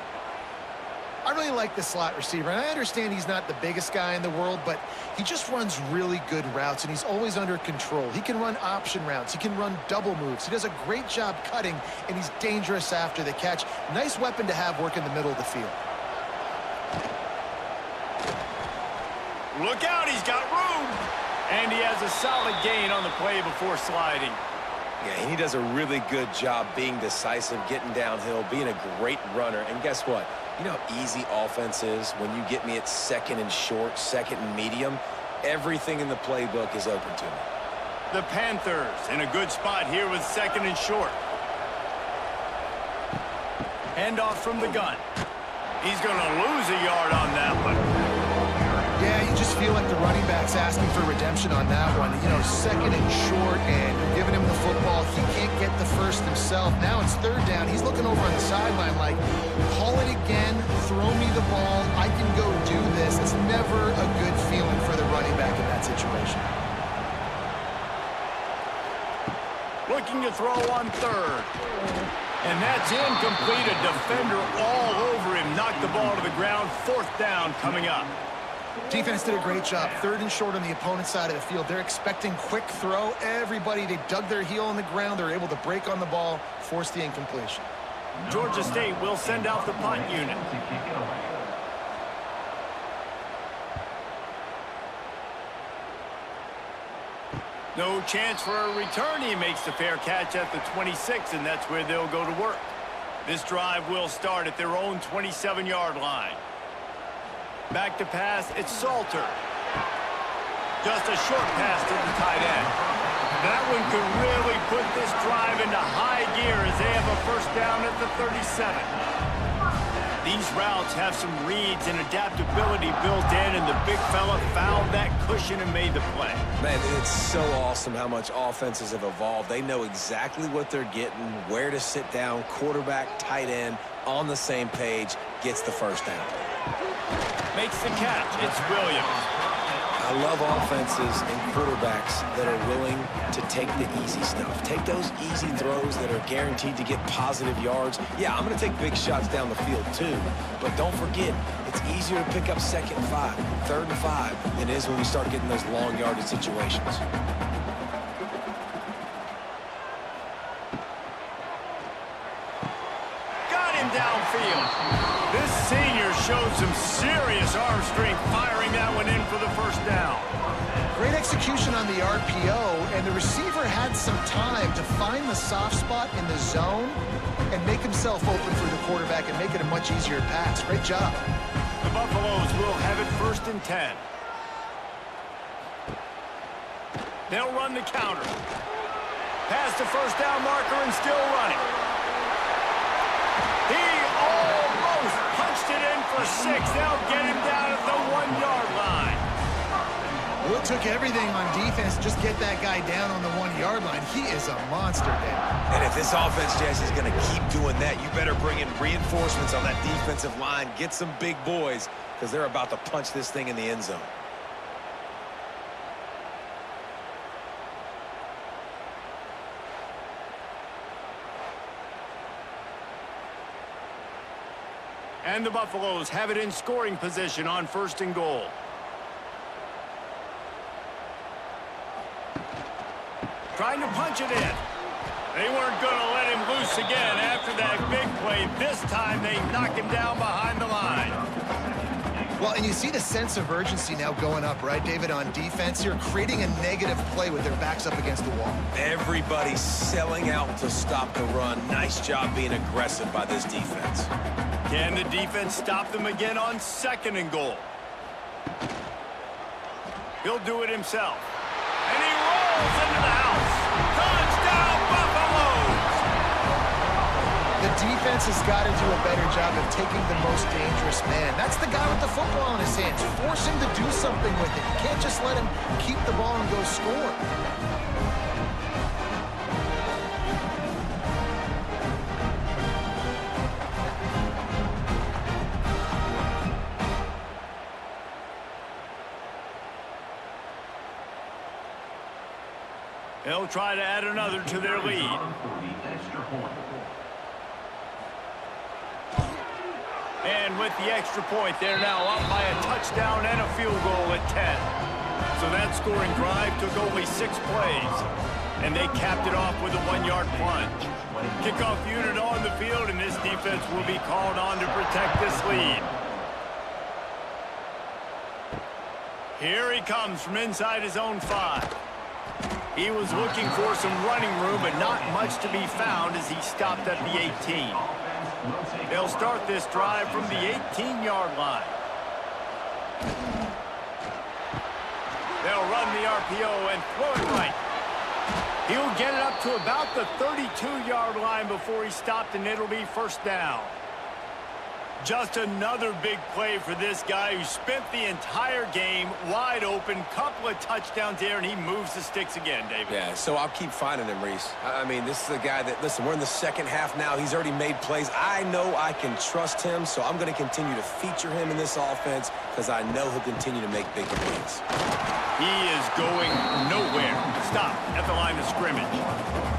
I really like the slot receiver, and I understand he's not the biggest guy in the world, but he just runs really good routes, and he's always under control. He can run option routes. He can run double moves. He does a great job cutting, and he's dangerous after the catch. Nice weapon to have work in the middle of the field. Look out, he's got room. And he has a solid gain on the play before sliding. Yeah, and he does a really good job being decisive, getting downhill, being a great runner. And guess what? You know how easy offense is when you get me at 2nd and short, 2nd and medium? Everything in the playbook is open to me. The Panthers in a good spot here with 2nd and short. Handoff from the gun. He's going to lose a yard on that one. Yeah, you just feel like the running back's asking for redemption on that one. You know, 2nd and short, and you're giving him the football. He can't get the first himself. Now it's 3rd down. He's looking over on the sideline like, call it again, throw me the ball. I can go do this. It's never a good feeling for the running back in that situation. Looking to throw on 3rd. And that's incomplete. A defender all over him. Knocked the ball to the ground. 4th down coming up. Defense did a great job. 3rd and short on the opponent's side of the field. They're expecting quick throw. Everybody, they dug their heel on the ground. They're able to break on the ball, force the incompletion. Georgia State will send out the punt unit. No chance for a return. He makes the fair catch at the 26, and that's where they'll go to work. This drive will start at their own 27-yard line. Back to pass, it's Salter. Just a short pass to the tight end. That one could really put this drive into high gear as they have a first down at the 37. These routes have some reads and adaptability built in, and the big fella found that cushion and made the play. Man, it's so awesome how much offenses have evolved. They know exactly what they're getting, where to sit down, quarterback, tight end, on the same page, gets the first down. Makes the catch. It's Williams. I love offenses and quarterbacks that are willing to take the easy stuff. Take those easy throws that are guaranteed to get positive yards. Yeah, I'm going to take big shots down the field too, but don't forget, it's easier to pick up 2nd and 5, 3rd and 5 than it is when we start getting those long yardage situations. Got him downfield. This senior showed some serious arm strength firing that one in for the first down. Great execution on the RPO, and the receiver had some time to find the soft spot in the zone and make himself open for the quarterback and make it a much easier pass. Great job. The Buffaloes will have it 1st and 10. They'll run the counter. Past the first down marker and still running. He almost punched it in for 6. They'll get him down at the 1-yard line. Well, it took everything on defense. Just get that guy down on the 1-yard line. He is a monster, Dan. And if this offense, Jess, is going to keep doing that, you better bring in reinforcements on that defensive line. Get some big boys, because they're about to punch this thing in the end zone. And the Buffaloes have it in scoring position on 1st and goal. Trying to punch it in. They weren't going to let him loose again after that big play. This time they knock him down behind the line. Well, and you see the sense of urgency now going up, right, David, on defense here, creating a negative play with their backs up against the wall. Everybody's selling out to stop the run. Nice job being aggressive by this defense. Can the defense stop them again on 2nd and goal? He'll do it himself. And he rolls into the house. Touchdown, Buffaloes! The defense has got to do a better job of taking the most dangerous man. That's the guy with the football in his hands. Force him to do something with it. You can't just let him keep the ball and go score. They'll try to add another to their lead. And with the extra point, they're now up by a touchdown and a field goal at 10. So that scoring drive took only 6 plays. And they capped it off with a 1-yard plunge. Kickoff unit on the field, and this defense will be called on to protect this lead. Here he comes from inside his own 5. He was looking for some running room, but not much to be found as he stopped at the 18. They'll start this drive from the 18-yard line. They'll run the RPO and throw it right. He'll get it up to about the 32-yard line before he stopped, and it'll be 1st down. Just another big play for this guy who spent the entire game wide open. Couple of touchdowns there, and he moves the sticks again, David. Yeah, so I'll keep finding him, Reese. I mean, this is a guy that, listen, we're in the 2nd half now. He's already made plays. I know I can trust him, so I'm going to continue to feature him in this offense because I know he'll continue to make big plays. He is going nowhere. Stop at the line of scrimmage.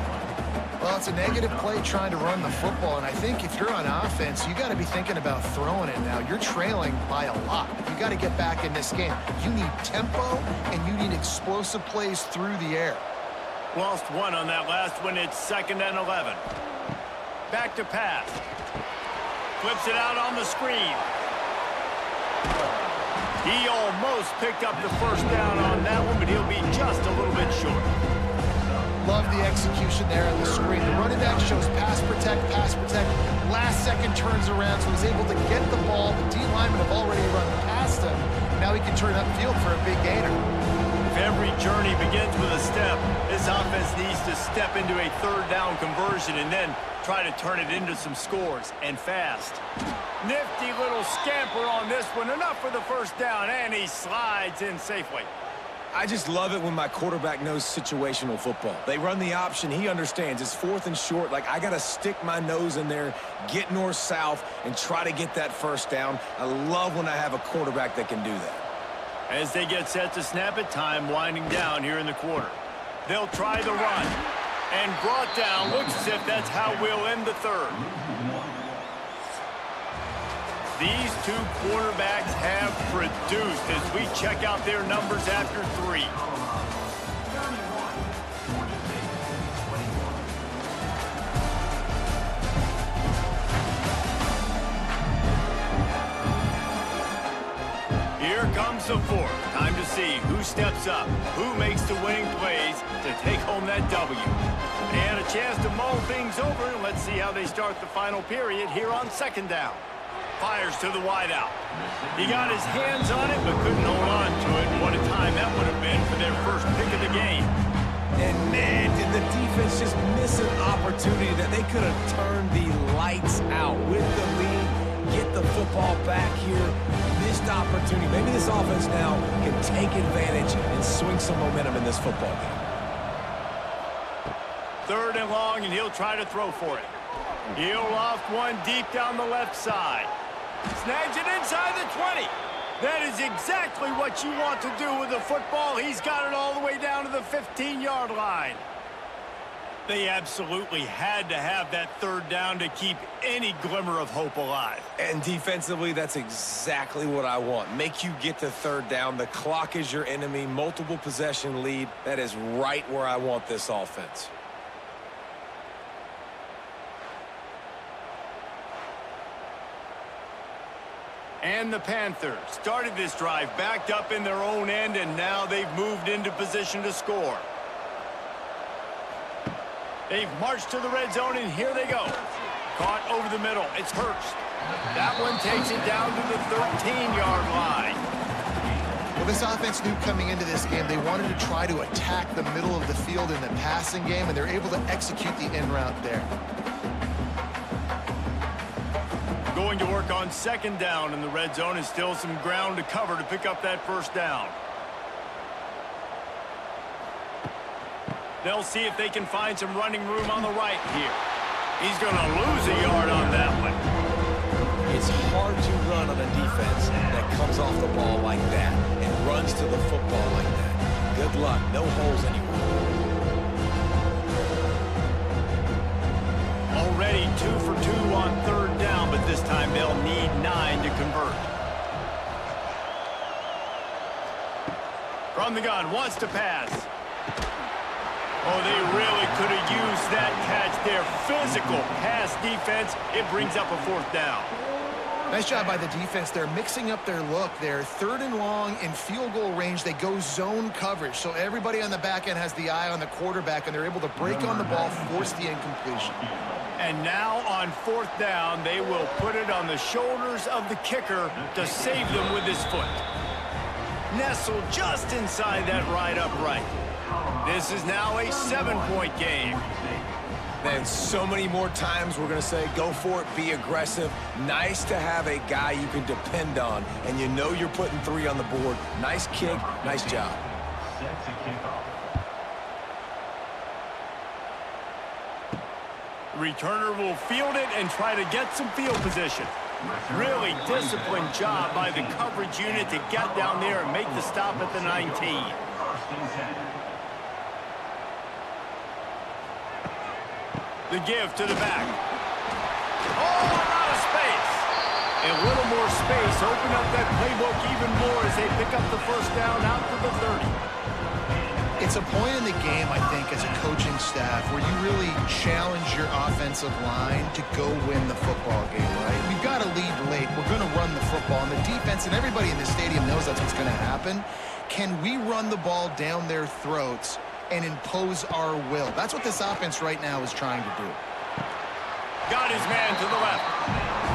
Well, it's a negative play trying to run the football, and I think if you're on offense, you got to be thinking about throwing it now. You're trailing by a lot. You got to get back in this game. You need tempo, and you need explosive plays through the air. Lost 1 on that last one. It's 2nd and 11. Back to pass. Flips it out on the screen. He almost picked up the 1st down on that one, but he'll be just a little bit short. Love the execution there on the screen. The running back shows pass protect, pass protect. Last second turns around, so he's able to get the ball. The D linemen have already run past him. Now he can turn upfield for a big gainer. If every journey begins with a step, this offense needs to step into a 3rd down conversion and then try to turn it into some scores, and fast. Nifty little scamper on this one. Enough for the 1st down, and he slides in safely. I just love it when my quarterback knows situational football. They run the option. He understands. It's 4th and short. Like, I got to stick my nose in there, get north-south, and try to get that 1st down. I love when I have a quarterback that can do that. As they get set to snap it, time winding down here in the quarter. They'll try the run. And brought down. Looks as if that's how we'll end the third. These two quarterbacks have produced as we check out their numbers after 3. Here comes the fourth. Time to see who steps up, who makes the winning plays to take home that W. And a chance to mull things over. Let's see how they start the final period here on second down. Fires to the wideout. He got his hands on it, but couldn't hold on to it. What a time that would have been for their first pick of the game. And man, did the defense just miss an opportunity that they could have turned the lights out with the lead, get the football back here. Missed opportunity. Maybe this offense now can take advantage and swing some momentum in this football game. 3rd and long, and he'll try to throw for it. He'll loft one deep down the left side. Snags it inside the 20. That is exactly what you want to do with the football. He's got it all the way down to the 15-yard line. They absolutely had to have that 3rd down to keep any glimmer of hope alive. And defensively, that's exactly what I want. Make you get to 3rd down. The clock is your enemy. Multiple possession lead. That is right where I want this offense. And the Panthers started this drive backed up in their own end, and now they've moved into position to score. They've marched to the red zone, and here they go. Caught over the middle. It's Hurst. That one takes it down to the 13-yard line. Well, this offense knew coming into this game they wanted to try to attack the middle of the field in the passing game, and they're able to execute the in route there. Going to work on 2nd down in the red zone, and still some ground to cover to pick up that 1st down. They'll see if they can find some running room on the right here. He's going to lose a yard on that one. It's hard to run on a defense that comes off the ball like that and runs to the football like that. Good luck. No holes anywhere. Already 2 for 2 on 3rd down, but this time they'll need 9 to convert. From the gun, wants to pass. Oh, they really could have used that catch there. Physical pass defense. It brings up a 4th down. Nice job by the defense. They're mixing up their look. They're 3rd and long in field goal range. They go zone coverage. So everybody on the back end has the eye on the quarterback, and they're able to break on the ball, force the incompletion. And now on 4th down, they will put it on the shoulders of the kicker to save them with his foot. Nestled just inside that right upright. This is now a 7-point game. Then so many more times we're going to say, go for it, be aggressive. Nice to have a guy you can depend on, and you know you're putting 3 on the board. Nice kick, nice job. Returner will field it and try to get some field position. Really disciplined job by the coverage unit to get down there and make the stop at the 19. The give to the back. Oh, a lot of space. A little more space. Open up that playbook even more as they pick up the 1st down out to the 30. It's a point in the game, I think, as a coaching staff where you really challenge your offensive line to go win the football game, right? We've got to lead late. We're going to run the football. And the defense and everybody in the stadium knows that's what's going to happen. Can we run the ball down their throats and impose our will? That's what this offense right now is trying to do. Got his man to the left.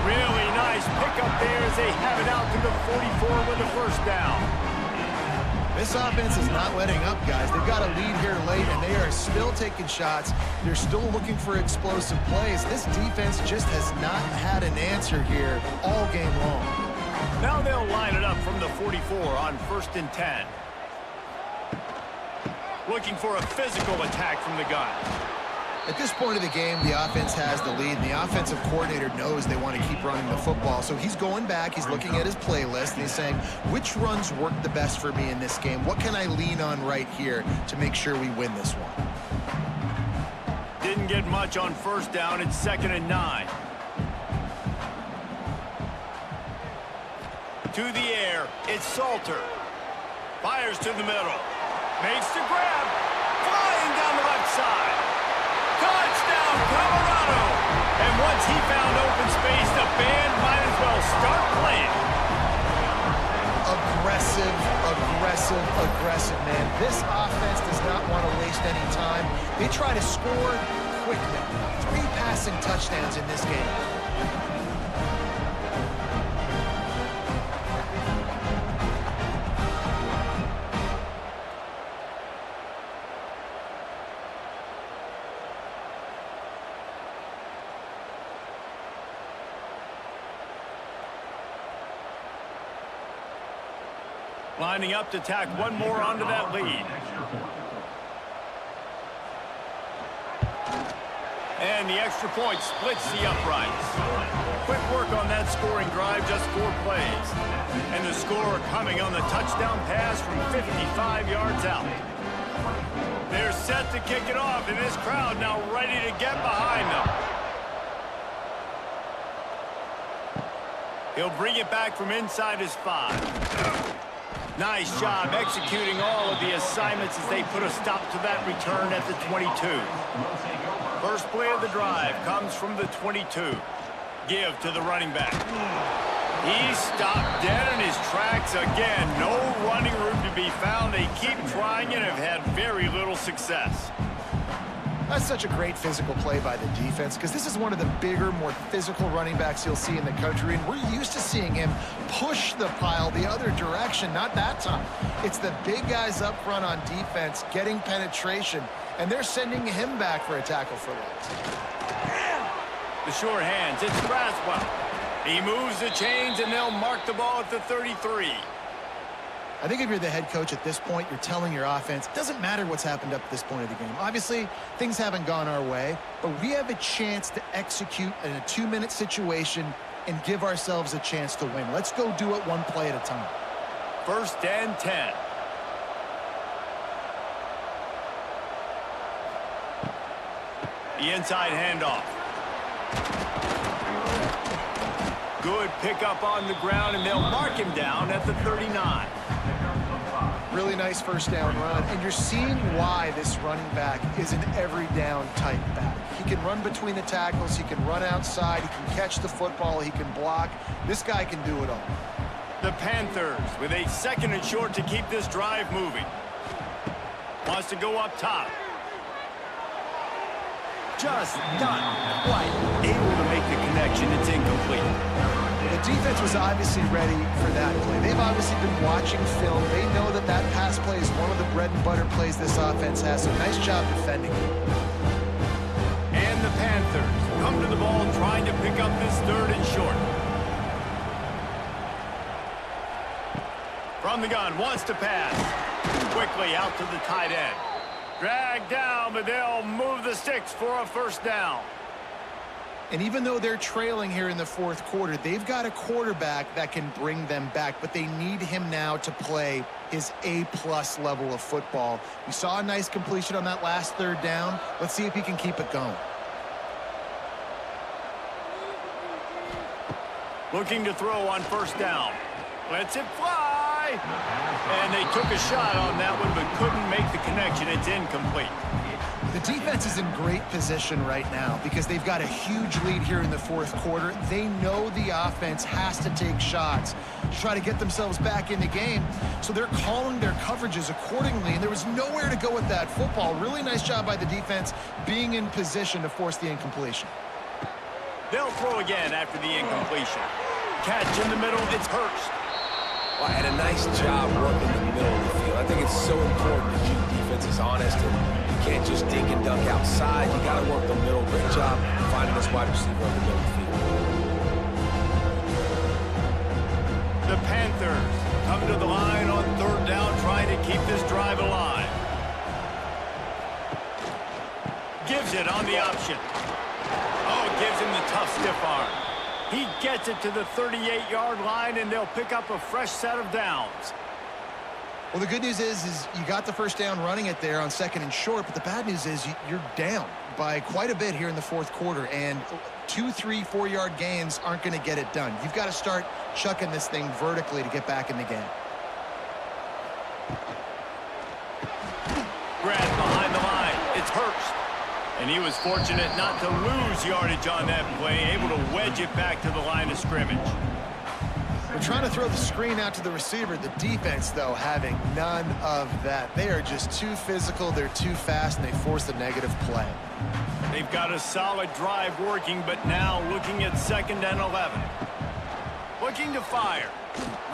Really nice pickup there as they have it out to the 44 with the 1st down. This offense is not letting up, guys. They've got a lead here late, and they are still taking shots. They're still looking for explosive plays. This defense just has not had an answer here all game long. Now they'll line it up from the 44 on 1st and 10. Looking for a physical attack from the gun. At this point of the game, the offense has the lead, and the offensive coordinator knows they want to keep running the football. So he's going back, he's looking at his playlist, and he's saying, which runs work the best for me in this game? What can I lean on right here to make sure we win this one? Didn't get much on first down. It's 2nd and 9. To the air, it's Salter. Fires to the middle. Makes the grab. Flying down the left side. Touchdown, Colorado! And once he found open space, the band might as well start playing. Aggressive, aggressive, aggressive, man. This offense does not want to waste any time. They try to score quickly. 3 passing touchdowns in this game. Lining up to tack one more onto that lead. And the extra point splits the uprights. Quick work on that scoring drive, just 4 plays. And the score coming on the touchdown pass from 55 yards out. They're set to kick it off, and this crowd now ready to get behind them. He'll bring it back from inside his 5. Nice job executing all of the assignments as they put a stop to that return at the 22. First play of the drive comes from the 22. Give to the running back. He's stopped dead in his tracks again. No running room to be found. They keep trying and have had very little success. That's such a great physical play by the defense because this is one of the bigger, more physical running backs you'll see in the country, and we're used to seeing him push the pile the other direction. Not that time. It's the big guys up front on defense getting penetration, and they're sending him back for a tackle for loss. The short hands, it's Braswell. He moves the chains, and they'll mark the ball at the 33. I think if you're the head coach at this point, you're telling your offense, it doesn't matter what's happened up to this point of the game. Obviously, things haven't gone our way, but we have a chance to execute in a 2-minute situation and give ourselves a chance to win. Let's go do it one play at a time. 1st and 10. The inside handoff. Good pickup on the ground, and they'll mark him down at the 39. Really nice first down run, and you're seeing why this running back is an every down type back. He can run between the tackles, he can run outside, he can catch the football, he can block. This guy can do it all. The Panthers with a 2nd and short to keep this drive moving. Wants to go up top. Just not quite able to make the connection. It's incomplete. The defense was obviously ready for that play. They've obviously been watching film. They know that that pass play is one of the bread and butter plays this offense has, so nice job defending it. And the Panthers come to the ball trying to pick up this 3rd and short. From the gun, wants to pass. Quickly out to the tight end. Dragged down, but they'll move the sticks for a 1st down. And even though they're trailing here in the 4th quarter, they've got a quarterback that can bring them back, but they need him now to play his A-plus level of football. We saw a nice completion on that last 3rd down. Let's see if he can keep it going. Looking to throw on 1st down. Lets it fly. And they took a shot on that one, but couldn't make the connection. It's incomplete. The defense is in great position right now because they've got a huge lead here in the 4th quarter. They know the offense has to take shots to try to get themselves back in the game, so they're calling their coverages accordingly, and there was nowhere to go with that football. Really nice job by the defense being in position to force the incompletion. They'll throw again after the incompletion. Catch in the middle, it's Hurst. Well, and a nice job working in the middle of the field. I think it's so important to keep defenses honest, and you can't just dink and dunk outside. You got to work the middle. Great job finding this wide receiver on the middle of the field. The Panthers come to the line on 3rd down, trying to keep this drive alive. Gives Fires it on the option. Oh, gives him the tough stiff arm. He gets it to the 38-yard line, and they'll pick up a fresh set of downs. Well, the good news is you got the first down running it there on 2nd and short, but the bad news is you're down by quite a bit here in the 4th quarter, and 2, 3, 4-yard gains aren't going to get it done. You've got to start chucking this thing vertically to get back in the game. Grant behind the line. It's Hurst. And he was fortunate not to lose yardage on that play, able to wedge it back to the line of scrimmage. They're trying to throw the screen out to the receiver. The defense, though, having none of that. They are just too physical, they're too fast, and they force the negative play. They've got a solid drive working, but now looking at 2nd and 11. Looking to fire.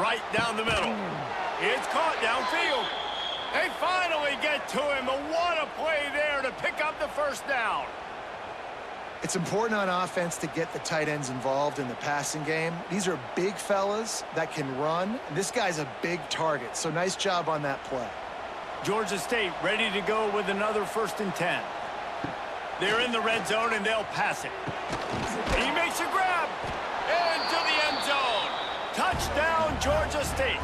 Right down the middle. It's caught downfield. They finally get to him, but what a play there to pick up the first down. It's important on offense to get the tight ends involved in the passing game. These are big fellas that can run. This guy's a big target, so nice job on that play. Georgia State ready to go with another 1st and 10. They're in the red zone, and they'll pass it. He makes a grab into the end zone. Touchdown, Georgia State.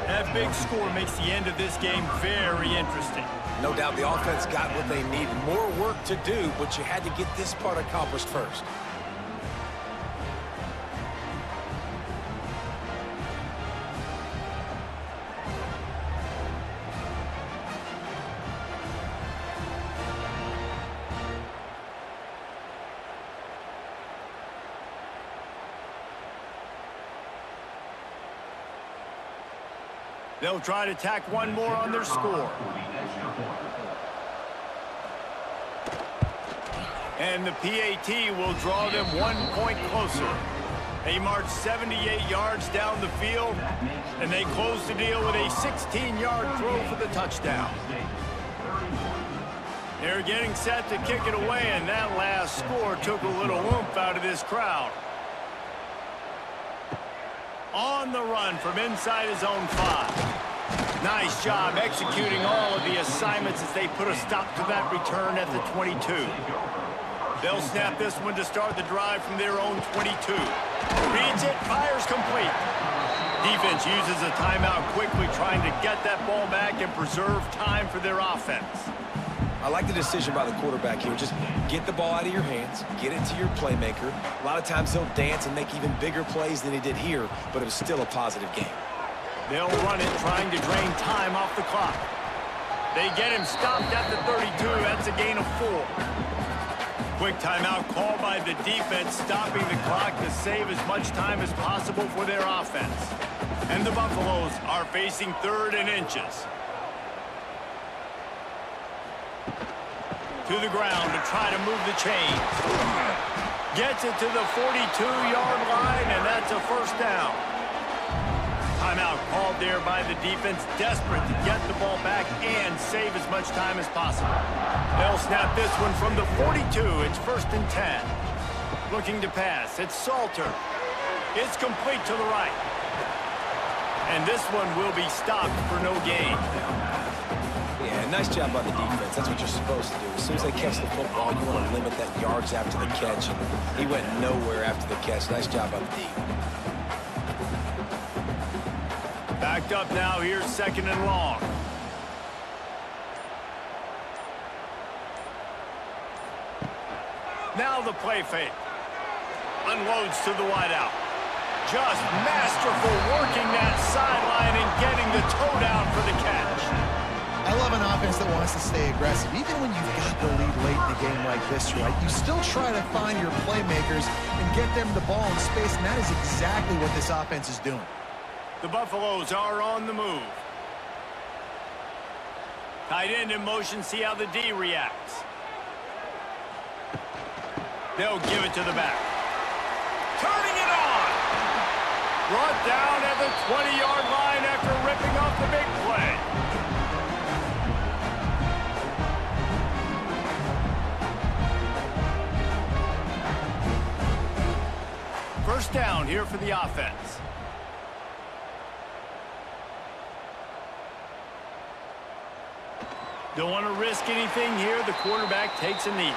That big score makes the end of this game very interesting. No doubt the offense got what they needed. More work to do, but you had to get this part accomplished first. They'll try to tack one more on their score. And the PAT will draw them 1 point closer. They march 78 yards down the field, and they close the deal with a 16-yard throw for the touchdown. They're getting set to kick it away, and that last score took a little oomph out of this crowd. On the run from inside his own 5. Nice job executing all of the assignments as they put a stop to that return at the 22. They'll snap this one to start the drive from their own 22. Reads it, fires complete. Defense uses a timeout quickly, trying to get that ball back and preserve time for their offense. I like the decision by the quarterback here. Just get the ball out of your hands, get it to your playmaker. A lot of times he'll dance and make even bigger plays than he did here, but it was still a positive game. They'll run it, trying to drain time off the clock. They get him stopped at the 32. That's a gain of 4. Quick timeout call by the defense, stopping the clock to save as much time as possible for their offense. And the Buffaloes are facing 3rd and inches. To the ground to try to move the chains. Gets it to the 42-yard line, and that's a first down. Timeout called there by the defense, desperate to get the ball back and save as much time as possible. They'll snap this one from the 42. It's 1st and 10. Looking to pass. It's Salter. It's complete to the right. And this one will be stopped for no gain. Yeah, nice job by the defense. That's what you're supposed to do. As soon as they catch the football, you want to limit that yards after the catch. And he went nowhere after the catch. Nice job by the D. Backed up now. Here's 2nd and long. Now the play fake. Unloads to the wideout. Just masterful working that sideline and getting the toe down for the catch. I love an offense that wants to stay aggressive. Even when you've got the lead late in the game like this, right, you still try to find your playmakers and get them the ball in space, and that is exactly what this offense is doing. The Buffaloes are on the move. Tight end in motion, see how the D reacts. They'll give it to the back. Turning it on! Brought down at the 20-yard line after ripping off the big play. First down here for the offense. Don't want to risk anything here. The quarterback takes a knee.